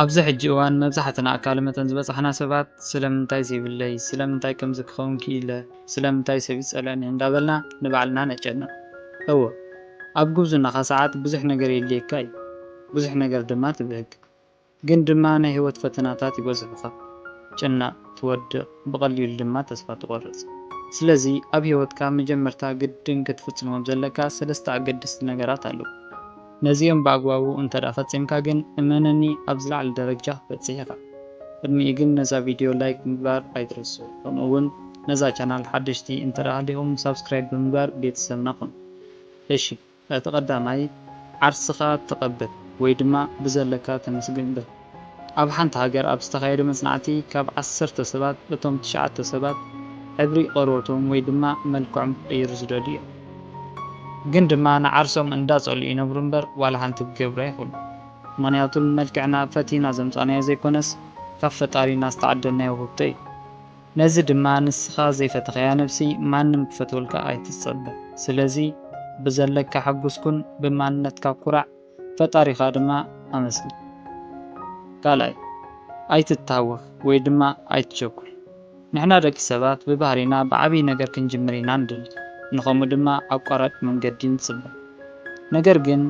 ኣብዚ ሕጂ እዋን መብዛሕትና ኣካል መጠን ዝበፅሕና ሰባት ስለምንታይ ዘይብለይ ስለምንታይ ከምዚ ክኸውን ክኢለ ስለምንታይ ሰብ ይፀልአኒ እንዳበልና ንባዕልና ነጨንቕ እወ ኣብ ጉብዝናኻ ሰዓት ብዙሕ ነገር የድልየካ እዩ ብዙሕ ነገር ድማ ትብህግ ግን ድማ ናይ ህይወት ፈተናታት ይበዝሑኻ ጭናቕ ትወድቕ ብቐሊሉ ድማ ተስፋ ትቆርፅ ስለዚ ኣብ ህይወትካ መጀመርታ ግድን ክትፍፅሞም ዘለካ ሰለስተ ኣገደስቲ ነገራት ኣለዉ ነዚኦም በኣግባቡ እንተፈፂምካ ግን እመነኒ ኣብ ዝለዓለ ደረጃ ክትበፅሕ ኢኻ ቅድሚኡ ግን ነዛ ቪድዮ ላይክ ምግባር ኣይትርሱ ከምኡውን ነዛ ቻናል ሓደሽቲ እንተደኣሊኹም ሳብስክራይብ ብምግባር ቤተሰብና ኩኑ እሺ እቲ ቀዳማይ ዓርስኻ ተቐበል ወይ ድማ ብዘለካ ተመስግን በል ኣብ ሓንቲ ሃገር ኣብ ዝተኻየደ መፅናዕቲ ካብ 10 ሰባት እቶም 9 ሰባት ሕብሪ ቆርበቶም ወይ ድማ መልክዖም ክቕይሩ ዝደልዩ እዮም ግን ድማ ንዓርሶም እንዳፀልዩ ይነብሩ እምበር ዋላ ሓንቲ ክገብሩ ኣይኽእሉ ምክንያቱ መልክዕና ፈቲና ዘምፃናዮ ዘይኮነስ ካብ ፈጣሪና ዝተዓደልናዮ ውህብቶ እዩ ነዚ ድማ ንስኻ ዘይፈተኸያ ነፍሲ ማንም ክፈትወልካ ኣይትፀበ ስለዚ ብዘለካ ሓጉስኩን ብማንነትካ ኩራዕ ፈጣሪኻ ድማ ኣመስግን ካልኣይ ኣይትታወኽ ወይ ድማ ኣይትቸኩል ንሕና ደቂ ሰባት ብባህሪና ብዓብይ ነገር ክንጅምር ኢና ንደሊ ንኸምኡ ድማ ኣቋራጭ መንገዲ ንፅበ ነገር ግን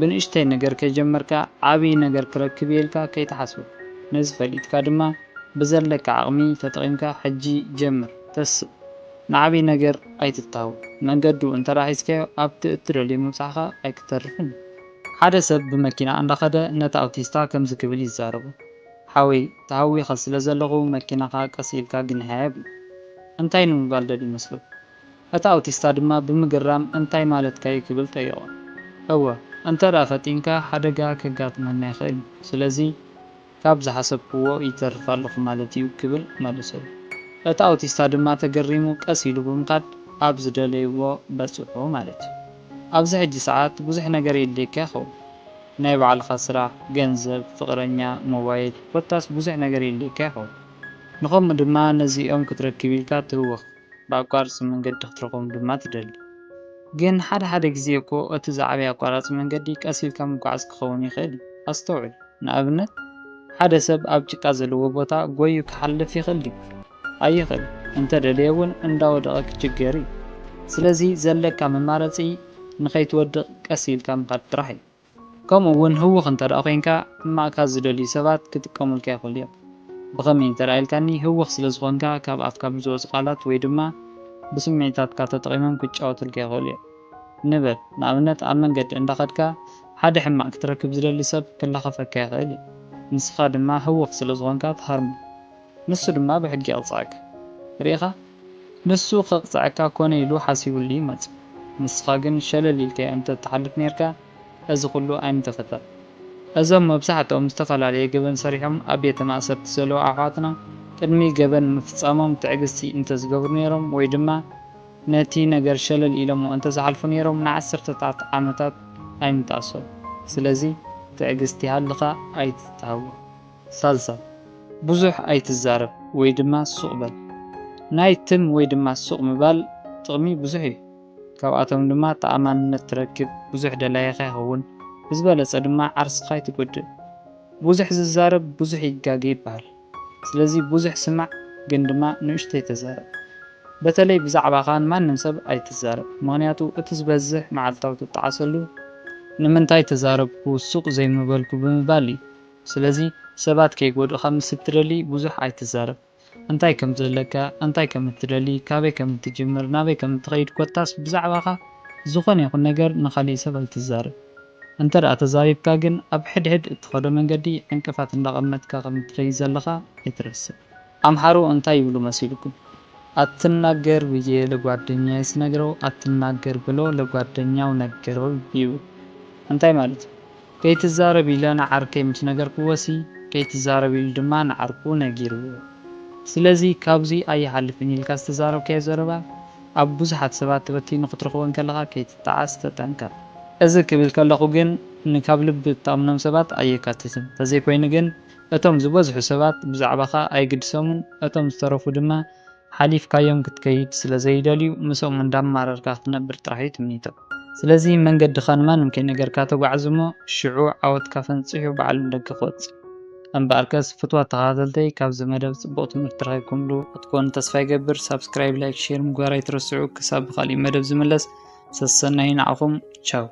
ብንእሽተይ ነገር ከጀመርካ ዓብይ ነገር ክረክብ ኢልካ ከይተሓስብ ነዚ ፈሊጥካ ድማ ብዘለካ ዓቕሚ ተጠቒምካ ሕጂ ጀምር ተስብ ንዓብይ ነገር ኣይትታወኽ መንገዱ እንተራሒስካዮ ኣብቲ እትደልዮ ምብፃሕኻ ኣይክተርፍን ሓደ ሰብ ብመኪና እንዳኸደ ነቲ ኣውቲስታ ከምዚ ክብል ይዛረቡ ሓወይ ተሃዊኸ ስለ ዘለኹ መኪናኻ ቀስ ኢልካ ግንሃያ ይብሉ እንታይ ንምባል ደልዩ ይመስለኩም እቲ ኣውቲስታ ድማ ብምግራም እንታይ ማለትካ እዩ ክብል ጠይቖ እወ እንተዳ ፈጢንካ ሓደጋ ከጋጥመና ይኽእል ስለዚ ካብ ዝሓሰብክዎ ይተርፍ ኣለኹ ማለት እዩ ክብል መለሰሉ እቲ ኣውቲስታ ድማ ተገሪሙ ቀስ ኢሉ ብምኻድ ኣብ ዝደለይዎ በፅሑ ማለት እዩ ኣብዚ ሕጂ ሰዓት ብዙሕ ነገር የድልየካ ይኸውን ናይ ባዕልኻ ስራሕ ገንዘብ ፍቕረኛ ሞባይል ኮታስ ብዙሕ ነገር የድልየካ ይኸውን ንኸምኡ ድማ ነዚኦም ክትረክብ ኢልካ ትህወኽ ብኣቋራፂ መንገዲ ክትረኽቦም ድማ ትደሊ ግን ሓደ ግዜ እኮ እቲ ዝዓበየ ኣቋራፂ መንገዲ ቀስ ኢልካ ምጓዓዝ ክኸውን ይኽእል ኣስተውዕል ንኣብነት ሓደ ሰብ ኣብ ጭቃ ዘለዎ ቦታ ጎዩ ክሓልፍ ይኽእል ድዩ ኣይኽእል እንተደልየ እውን እንዳወደቐ ክችገር እዩ ስለዚ ዘለካ መማረፂ ንኸይትወድቕ ቀስ ኢልካ ምኻድ ጥራሕ እዩ ከምኡ እውን ህውኽ እንተደኣ ኮንካ ሕማቕካ ዝደልዩ ሰባት ክጥቀሙልካ ይኽእሉ እዮም ብኸመይ እንተደኣ ኢልካኒ ህውኽ ስለዝኾንካ ካብ ኣፍካ ብዝወፁ ቃላት ወይ ድማ ብስምዒታትካ ተጠቒሞም ክጫወቱልካ ይኽእሉ እዮም ንበል ንኣብነት ኣብ መንገዲ እንዳኸድካ ሓደ ሕማቕ ክትረክብ ዝደሊ ሰብ ክላኸፈካ ይኽእል እዩ ንስኻ ድማ ህውኽ ስለዝኾንካ ትሃርሞ ንሱ ድማ ብሕጊ የቕፅዐካ ርኢኻ ንሱ ከቕፅዐካ ኮነ ኢሉ ሓሲቡሉ ይመፅእ ንስኻ ግን ሸለል ኢልካ እንተተሓልፍ ነርካ እዚ ኩሉ ኣይምተፈጠረ እዞም መብዛሕትኦም ዝተፈላለየ ገበን ሰሪሖም ኣብ ቤተ ማእሰርቲ ዘለዉ ኣሕዋትና ቅድሚ ገበን ምፍፃሞም ትዕግስቲ እንተዝገብሩ ነይሮም ወይ ድማ ነቲ ነገር ሸለል ኢሎም እንተዝሓልፉ ነይሮም ንዓሰርተታት ዓመታት ኣይምተኣሰሩ ስለዚ ትዕግስቲ ሃልኻ ኣይትታወኽ ሳልሳይ ብዙሕ ኣይትዛረብ ወይ ድማ ሱቕ በል ናይ ትም ወይ ድማ ሱቕ ምባል ጥቕሚ ብዙሕ እዩ ካብኣቶም ድማ ተኣማንነት ትረክብ ብዙሕ ደላይኻ ይኸውን ብዝበለፀ ድማ ዓርስኻ ይትጎድእ ብዙሕ ዝዛረብ ብዙሕ ይጋገ ይበሃል ስለዚ ብዙሕ ስማዕ ግን ድማ ንእሽተይ ተዛረብ በተለይ ብዛዕባኻ ንማንም ሰብ ኣይትዛረብ ምክንያቱ እቲ ዝበዝሕ መዓልታዊ ትጠዓሰሉ ንምንታይ ተዛረብኩ ሱቕ ዘይምበልኩ ብምባል እዩ ስለዚ ሰባት ከይጎድኡኻ ምስ እትደሊ ብዙሕ ኣይትዛረብ እንታይ ከም ዘለካ እንታይ ከም እትደሊ ካበይ ከም እትጅምር ናበይ ከም እትኸይድ ኮታስ ብዛዕባኻ ዝኾነ ይኹን ነገር ንኻሊእ ሰብ ኣይትዛረብ እንተደኣ ተዛሪብካ ግን ኣብ ሕድሕድ እትኸዶ መንገዲ ዕንቅፋት እንዳቐመጥካ ከም እትኸይድ ዘለኻ ኣይትረስዕ ኣምሓሩ እንታይ ይብሉ መሲልኩም አትናገር ብዬ ለጓደኛዬ ስነግረው አትናገር ብሎ ለጓደኛው ነገረው ይብሉ እንታይ ማለት ከይትዛረብ ኢለ ንዓርከይ ምስ ነገርክዎሲ ከይትዛረብ ኢሉ ድማ ንዓርኩ ነጊርዎ ስለዚ ካብዚ ኣይሓልፍን ኢልካ ዝተዛረብካዮ ዘረባ ኣብ ብዙሓት ሰባት ተበቲኑ ክትረኽቦን ከለኻ ከይትጠዓስ ተጠንቀቕ እዚ ክብል ከለኹ ግን ንካብ ልቢ እተኣምኖም ሰባት ኣየካትትን ተዘይኮይኑ ግን እቶም ዝበዝሑ ሰባት ብዛዕባኻ ኣይግድሰሙን እቶም ዝተረፉ ድማ ሓሊፍካዮም ክትከይድ ስለዘይደልዩ ምሶም እንዳማረርካ ክትነብር ጥራሕ እዩ ትምኒቶም ስለዚ መንገድኻ ንማንም ከይነገርካ ተጓዓዝ እሞ ሽዑ ዓወትካ ፈንፂሑ በዓል ደገ ክወፅእ أمباركس فتوى تغادلتي كابز مدب صبوت مرتراكم له أتكون تصفي قبر سبسكرايب لايك شير مقاري ترسعو كساب خالي مدب زملس سسنا هنا عقم تشاو.